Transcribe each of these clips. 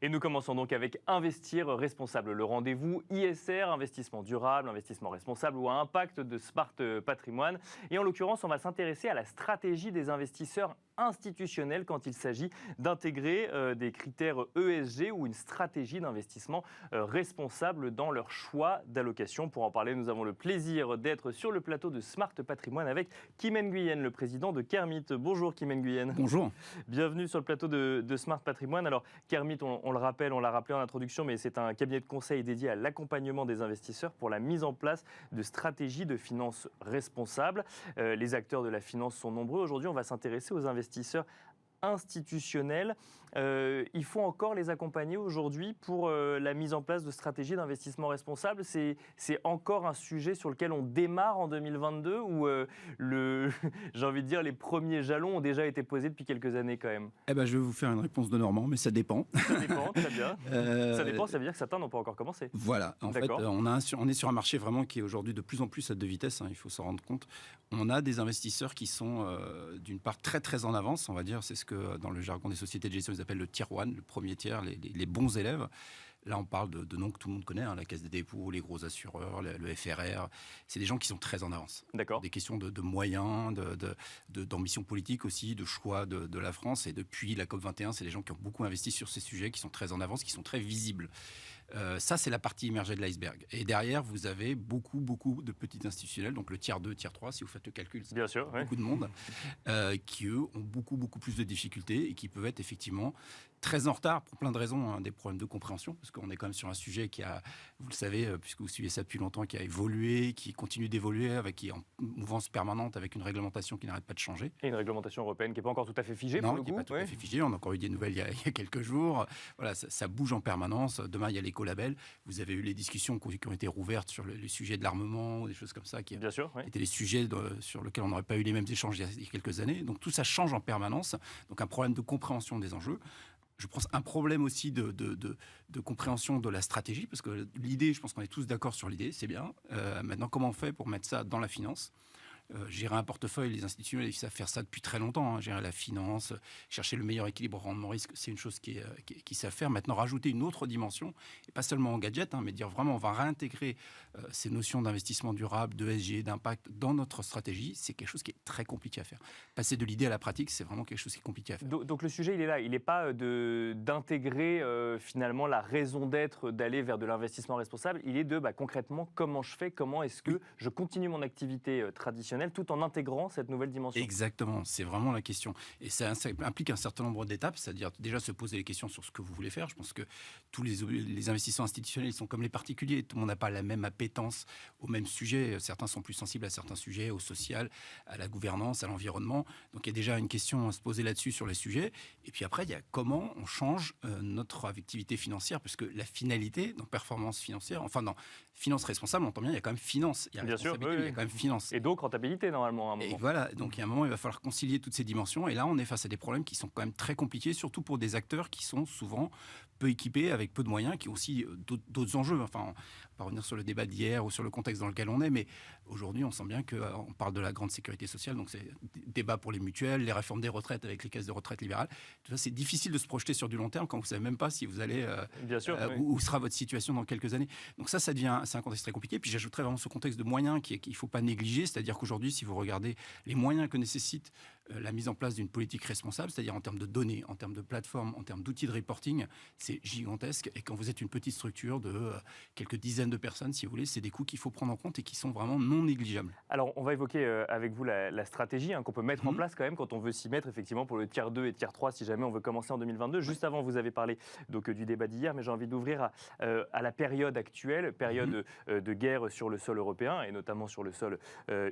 Et nous commençons donc avec Investir responsable, le rendez-vous ISR, investissement durable, investissement responsable ou à impact de Smart Patrimoine. Et en l'occurrence, on va s'intéresser à la stratégie des investisseurs institutionnels quand il s'agit d'intégrer des critères ESG ou une stratégie d'investissement responsable dans leur choix d'allocation. Pour en parler, nous avons le plaisir d'être sur le plateau de Smart Patrimoine avec Kim Nguyen, le président de Kermit. Bonjour Kim Nguyen. Bonjour. Bienvenue sur le plateau de Smart Patrimoine. Alors Kermit, on le rappelle, on l'a rappelé en introduction, mais c'est un cabinet de conseil dédié à l'accompagnement des investisseurs pour la mise en place de stratégies de finances responsables. Les acteurs de la finance sont nombreux. Aujourd'hui, on va s'intéresser aux investisseurs institutionnels. Il faut encore les accompagner aujourd'hui pour la mise en place de stratégies d'investissement responsable. C'est encore un sujet sur lequel on démarre en 2022 ou j'ai envie de dire les premiers jalons ont déjà été posés depuis quelques années quand même. Je vais vous faire une réponse de Normand, mais ça dépend. Ça dépend, très bien. Ça dépend, ça veut dire que certains n'ont pas encore commencé. Voilà, en fait, on est sur un marché vraiment qui est aujourd'hui de plus en plus à deux vitesses, il faut s'en rendre compte. On a des investisseurs qui sont d'une part très très en avance, on va dire, c'est ce que dans le jargon des sociétés de gestion ils appellent le tier 1, le premier tiers, les bons élèves. Là, on parle de noms que tout le monde connaît, la Caisse des dépôts, les gros assureurs, le FRR. C'est des gens qui sont très en avance. D'accord. Des questions de moyens, d'ambition politique aussi, de choix de la France. Et depuis la COP21, c'est des gens qui ont beaucoup investi sur ces sujets, qui sont très en avance, qui sont très visibles. Ça, c'est la partie immergée de l'iceberg. Et derrière, vous avez beaucoup de petits institutionnels, donc le tiers 2, tiers 3, si vous faites le calcul, c'est beaucoup de monde, qui, eux, ont beaucoup plus de difficultés et qui peuvent être effectivement très en retard pour plein de raisons, des problèmes de compréhension, parce qu'on est quand même sur un sujet qui a, vous le savez, puisque vous suivez ça depuis longtemps, qui a évolué, qui continue d'évoluer, qui est en mouvance permanente, avec une réglementation qui n'arrête pas de changer. Et une réglementation européenne qui n'est pas encore tout à fait figée, non, pour le coup. Qui n'est pas tout à fait figée. On a encore eu des nouvelles il y a quelques jours. Voilà, ça bouge en permanence. Demain, il y a l'écolabel. Vous avez eu les discussions qui ont été rouvertes sur le sujet de l'armement, ou des choses comme ça, qui Bien sûr, étaient les sujets sur lesquels on n'aurait pas eu les mêmes échanges il y a quelques années. Donc tout ça change en permanence. Donc un problème de compréhension des enjeux. Je pense un problème aussi de compréhension de la stratégie, parce que l'idée, je pense qu'on est tous d'accord sur l'idée, c'est bien. Maintenant, comment on fait pour mettre ça dans la finance ? Gérer un portefeuille, les institutions, ils savent faire ça depuis très longtemps. Gérer la finance, chercher le meilleur équilibre rendement-risque, c'est une chose qu'ils savent faire. Maintenant, rajouter une autre dimension, et pas seulement en gadget, mais dire vraiment on va réintégrer ces notions d'investissement durable, d'ESG, d'impact dans notre stratégie, c'est quelque chose qui est très compliqué à faire. Passer de l'idée à la pratique, c'est vraiment quelque chose qui est compliqué à faire. Donc le sujet, il est là. Il n'est pas d'intégrer finalement la raison d'être d'aller vers de l'investissement responsable. Il est concrètement comment je fais, comment est-ce que je continue mon activité traditionnelle tout en intégrant cette nouvelle dimension. Exactement, c'est vraiment la question. Et ça implique un certain nombre d'étapes, c'est-à-dire déjà se poser les questions sur ce que vous voulez faire. Je pense que tous les investisseurs institutionnels, ils sont comme les particuliers. Tout le monde n'a pas la même appétence au même sujet. Certains sont plus sensibles à certains sujets, au social, à la gouvernance, à l'environnement. Donc il y a déjà une question à se poser là-dessus sur les sujets. Et puis après, il y a comment on change notre activité financière, parce que la finalité dans performance financière, enfin dans finance responsable, on entend bien, il y a quand même finance. Il y a responsabilité, il y a quand même finance. Et donc rentabilité normalement à un moment. Et voilà, donc il y a un moment, il va falloir concilier toutes ces dimensions. Et là, on est face à des problèmes qui sont quand même très compliqués, surtout pour des acteurs qui sont souvent peu équipés, avec peu de moyens, qui ont aussi d'autres enjeux. Enfin, on va pas revenir sur le débat d'hier ou sur le contexte dans lequel on est, mais aujourd'hui, on sent bien qu'on parle de la grande sécurité sociale, donc c'est débat pour les mutuelles, les réformes des retraites avec les caisses de retraite libérales. Tout ça, c'est difficile de se projeter sur du long terme quand vous ne savez même pas si vous allez... où sera votre situation dans quelques années. Donc ça devient... C'est un contexte très compliqué. Puis j'ajouterais vraiment ce contexte de moyens qu'il ne faut pas négliger, c'est-à-dire qu'aujourd'hui, si vous regardez les moyens que nécessite la mise en place d'une politique responsable, c'est-à-dire en termes de données, en termes de plateformes, en termes d'outils de reporting, c'est gigantesque. Et quand vous êtes une petite structure de quelques dizaines de personnes, si vous voulez, c'est des coûts qu'il faut prendre en compte et qui sont vraiment non négligeables. Alors, on va évoquer avec vous la stratégie qu'on peut mettre en place quand même quand on veut s'y mettre, effectivement, pour le tiers 2 et tiers 3, si jamais on veut commencer en 2022. Juste avant, vous avez parlé donc, du débat d'hier, mais j'ai envie d'ouvrir à la période actuelle, période de guerre sur le sol européen, et notamment sur le sol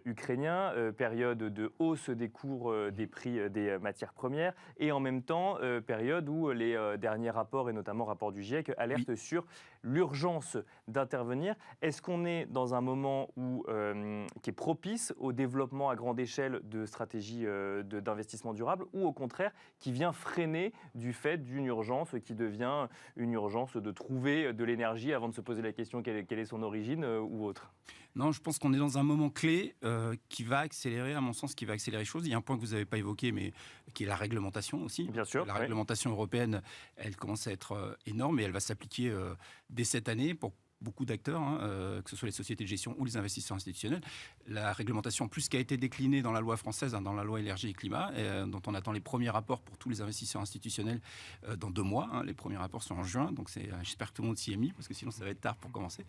ukrainien, période de hausse des cours des prix des matières premières, et en même temps, période où les derniers rapports, et notamment rapport du GIEC, alertent sur l'urgence d'intervenir. Est-ce qu'on est dans un moment qui est propice au développement à grande échelle de stratégies d'investissement durable, ou au contraire, qui vient freiner du fait d'une urgence qui devient une urgence de trouver de l'énergie avant de se poser la question quelle est son origine ou autre? Non, je pense qu'on est dans un moment clé qui va accélérer, à mon sens, qui va accélérer les choses. Il y a un point que vous n'avez pas évoqué, mais qui est la réglementation aussi. Bien sûr. La réglementation européenne, elle commence à être énorme et elle va s'appliquer dès cette année pour beaucoup d'acteurs, que ce soit les sociétés de gestion ou les investisseurs institutionnels. La réglementation, en plus, qui a été déclinée dans la loi française, dans la loi énergie et climat, dont on attend les premiers rapports pour tous les investisseurs institutionnels dans 2 mois. Les premiers rapports sont en juin, donc j'espère que tout le monde s'y est mis, parce que sinon ça va être tard pour commencer.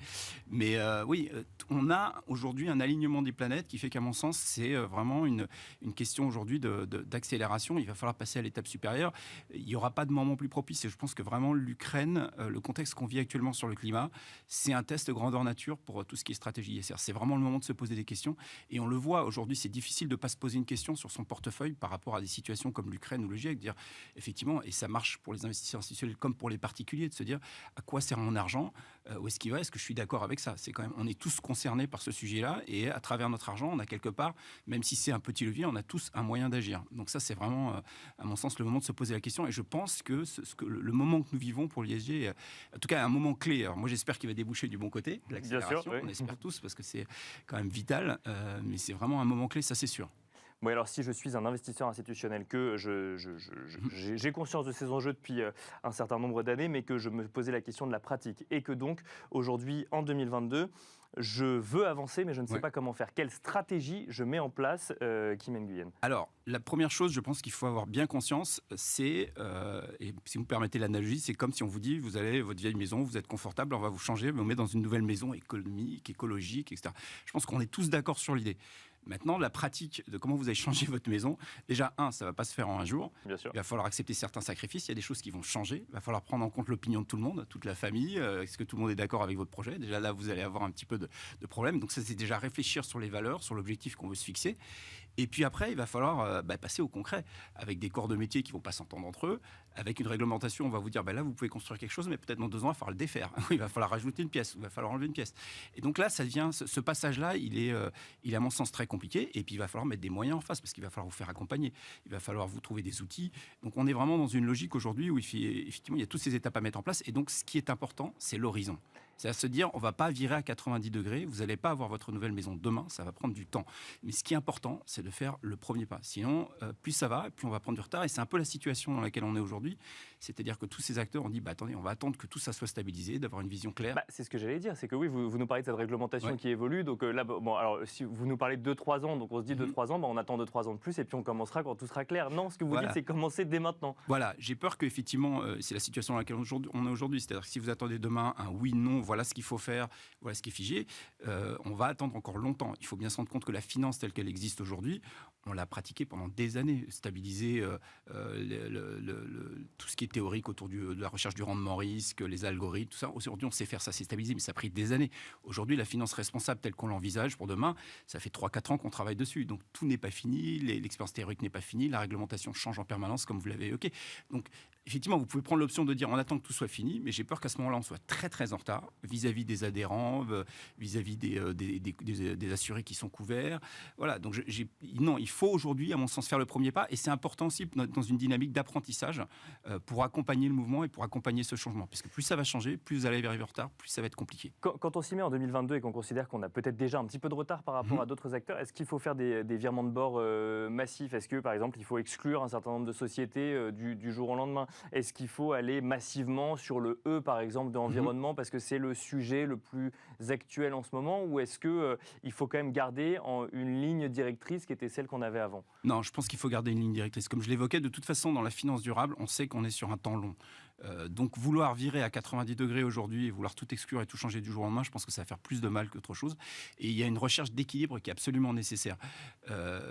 Mais oui, on a aujourd'hui un alignement des planètes qui fait qu'à mon sens, c'est vraiment une question aujourd'hui d'accélération. Il va falloir passer à l'étape supérieure. Il n'y aura pas de moment plus propice. Et je pense que vraiment l'Ukraine, le contexte qu'on vit actuellement sur le climat, c'est un test grandeur nature pour tout ce qui est stratégie ISR. C'est vraiment le moment de se poser des questions. Et on le voit aujourd'hui, c'est difficile de ne pas se poser une question sur son portefeuille par rapport à des situations comme l'Ukraine ou le GIEC. Dire effectivement, et ça marche pour les investisseurs institutionnels comme pour les particuliers, de se dire à quoi sert mon argent, où est-ce qu'il va, est-ce que je suis d'accord avec ça. C'est quand même, on est tous concernés par ce sujet-là et à travers notre argent, on a quelque part, même si c'est un petit levier, on a tous un moyen d'agir. Donc ça, c'est vraiment, à mon sens, le moment de se poser la question. Et je pense que, le moment que nous vivons pour l'ISG, en tout cas, un moment clé. Alors moi, j'espère qu'il va déboucher du bon côté, de l'accélération. Oui. On espère tous, parce que c'est quand même vital. Mais c'est vraiment un moment clé, ça c'est sûr. Oui, alors si je suis un investisseur institutionnel, que j'ai conscience de ces enjeux depuis un certain nombre d'années, mais que je me posais la question de la pratique, et que donc aujourd'hui, en 2022, je veux avancer, mais je ne sais pas comment faire. Quelle stratégie je mets en place, Kim Nguyen? Alors, la première chose, je pense qu'il faut avoir bien conscience, c'est, et si vous me permettez l'analogie, c'est comme si on vous dit, vous allez votre vieille maison, vous êtes confortable, on va vous changer, mais on met dans une nouvelle maison économique, écologique, etc. Je pense qu'on est tous d'accord sur l'idée. Maintenant, la pratique de comment vous allez changer votre maison, déjà, ça ne va pas se faire en un jour. Bien sûr. Il va falloir accepter certains sacrifices. Il y a des choses qui vont changer. Il va falloir prendre en compte l'opinion de tout le monde, toute la famille. Est-ce que tout le monde est d'accord avec votre projet? Déjà là, vous allez avoir un petit peu de problème. Donc ça, c'est déjà réfléchir sur les valeurs, sur l'objectif qu'on veut se fixer. Et puis après, il va falloir passer au concret, avec des corps de métier qui ne vont pas s'entendre entre eux, avec une réglementation, on va vous dire, là, vous pouvez construire quelque chose, mais peut-être dans 2 ans, il va falloir le défaire. Il va falloir rajouter une pièce, il va falloir enlever une pièce. Et donc là, ça devient, ce passage-là, il est à mon sens très compliqué. Et puis, il va falloir mettre des moyens en face, parce qu'il va falloir vous faire accompagner. Il va falloir vous trouver des outils. Donc, on est vraiment dans une logique aujourd'hui où, effectivement, il y a toutes ces étapes à mettre en place. Et donc, ce qui est important, c'est l'horizon. C'est à se dire, on ne va pas virer à 90 degrés, vous n'allez pas avoir votre nouvelle maison demain, ça va prendre du temps. Mais ce qui est important, c'est de faire le premier pas. Sinon, plus ça va, plus on va prendre du retard. Et c'est un peu la situation dans laquelle on est aujourd'hui. C'est-à-dire que tous ces acteurs ont dit, attendez, on va attendre que tout ça soit stabilisé, d'avoir une vision claire. C'est ce que j'allais dire, c'est que oui, vous nous parlez de cette réglementation qui évolue. Donc là, alors si vous nous parlez de 2-3 ans, donc on se dit 2-3 ans, on attend 2-3 ans de plus et puis on commencera quand tout sera clair. Non, ce que vous dites, c'est commencer dès maintenant. Voilà, j'ai peur qu'effectivement, c'est la situation dans laquelle on est aujourd'hui. C'est-à-dire que si vous attendez demain un oui, non, voilà ce qu'il faut faire, voilà ce qui est figé, on va attendre encore longtemps. Il faut bien se rendre compte que la finance telle qu'elle existe aujourd'hui, on l'a pratiquée pendant des années. Stabiliser tout ce qui est théorique autour de la recherche du rendement risque, les algorithmes, tout ça. Aujourd'hui, on sait faire ça, c'est stabilisé, mais ça a pris des années. Aujourd'hui, la finance responsable telle qu'on l'envisage pour demain, ça fait 3-4 ans qu'on travaille dessus. Donc, tout n'est pas fini, l'expérience théorique n'est pas finie, la réglementation change en permanence, comme vous l'avez évoqué. Donc, effectivement, vous pouvez prendre l'option de dire on attend que tout soit fini, mais j'ai peur qu'à ce moment-là, on soit très, très en retard vis-à-vis des adhérents, vis-à-vis des assurés qui sont couverts. Voilà, donc non, il faut aujourd'hui, à mon sens, faire le premier pas, et c'est important aussi dans une dynamique d'apprentissage pour accompagner le mouvement et pour accompagner ce changement. Parce que plus ça va changer, plus vous allez arriver en retard, plus ça va être compliqué. Quand on s'y met en 2022 et qu'on considère qu'on a peut-être déjà un petit peu de retard par rapport à d'autres acteurs, est-ce qu'il faut faire des virements de bord massifs? Est-ce que, par exemple, il faut exclure un certain nombre de sociétés du jour au lendemain? Est-ce qu'il faut aller massivement sur le E, par exemple, de l'environnement parce que c'est le sujet le plus actuel en ce moment? Ou est-ce qu'il faut quand même garder une ligne directrice qui était celle qu'on avait avant? Non, je pense qu'il faut garder une ligne directrice. Comme je l'évoquais, de toute façon, dans la finance durable, on sait qu'on est sur un temps long. Donc vouloir virer à 90 degrés aujourd'hui et vouloir tout exclure et tout changer du jour au lendemain, je pense que ça va faire plus de mal qu'autre chose. Et il y a une recherche d'équilibre qui est absolument nécessaire.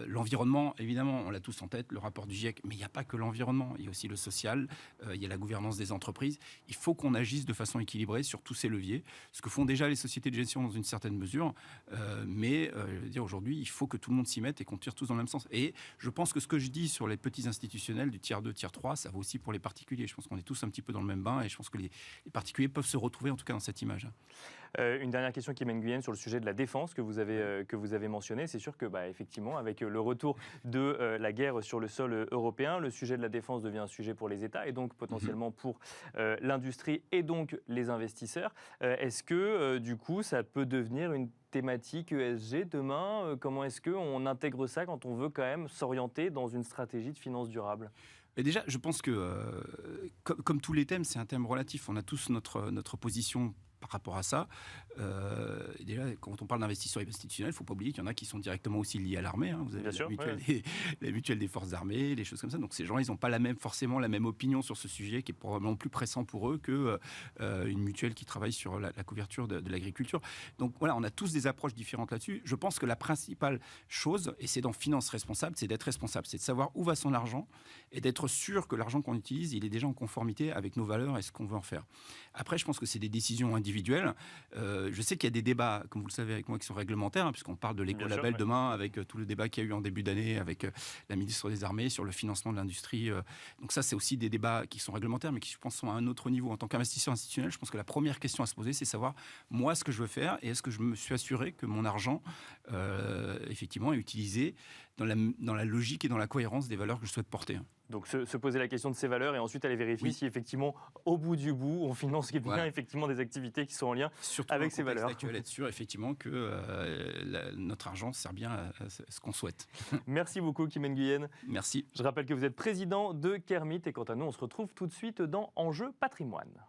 L'environnement, évidemment, on l'a tous en tête, le rapport du GIEC, mais il n'y a pas que l'environnement, il y a aussi le social, il y a la gouvernance des entreprises. Il faut qu'on agisse de façon équilibrée sur tous ces leviers, ce que font déjà les sociétés de gestion dans une certaine mesure. Mais je veux dire, aujourd'hui, il faut que tout le monde s'y mette et qu'on tire tous dans le même sens. Et je pense que ce que je dis sur les petits institutionnels du tiers 2, tiers 3, ça vaut aussi pour les particuliers. Je pense qu'on est tous un petit peu dans le même bain et je pense que les particuliers peuvent se retrouver en tout cas dans cette image. Une dernière question qui mène Guyenne sur le sujet de la défense que vous avez mentionné. C'est sûr que, effectivement, avec le retour de la guerre sur le sol européen, le sujet de la défense devient un sujet pour les États et donc potentiellement pour l'industrie et donc les investisseurs. Est-ce que, du coup, ça peut devenir une thématique ESG demain? Comment est-ce qu'on intègre ça quand on veut quand même s'orienter dans une stratégie de finance durable? Et déjà, je pense que, comme tous les thèmes, c'est un thème relatif. On a tous notre position par rapport à ça. Et déjà, quand on parle d'investisseurs institutionnels, il ne faut pas oublier qu'il y en a qui sont directement aussi liés à l'armée. Vous avez la mutuelle des forces armées, les choses comme ça. Donc ces gens, ils n'ont pas forcément la même opinion sur ce sujet qui est probablement plus pressant pour eux qu'une mutuelle qui travaille sur la couverture de l'agriculture. Donc voilà, on a tous des approches différentes là-dessus. Je pense que la principale chose, et c'est dans Finance Responsable, c'est d'être responsable, c'est de savoir où va son argent et d'être sûr que l'argent qu'on utilise, il est déjà en conformité avec nos valeurs et ce qu'on veut en faire. Après, je pense que c'est des décisions individuelles. Je sais qu'il y a des débats, comme vous le savez avec moi, qui sont réglementaires, puisqu'on parle de l'écolabel demain, avec tout le débat qu'il y a eu en début d'année avec la ministre des Armées sur le financement de l'industrie. Donc ça, c'est aussi des débats qui sont réglementaires, mais qui, je pense, sont à un autre niveau. En tant qu'investisseur institutionnel, je pense que la première question à se poser, c'est savoir, moi, ce que je veux faire, et est-ce que je me suis assuré que mon argent, effectivement, est utilisé dans la logique et dans la cohérence des valeurs que je souhaite porter. Donc se poser la question de ces valeurs et ensuite aller vérifier si effectivement, au bout du bout, on finance bien effectivement des activités qui sont en lien avec ces valeurs. Surtout être sûr effectivement que notre argent sert bien à ce qu'on souhaite. Merci beaucoup Kim Nguyen. Merci. Je rappelle que vous êtes président de Kermit et quant à nous, on se retrouve tout de suite dans Enjeu Patrimoine.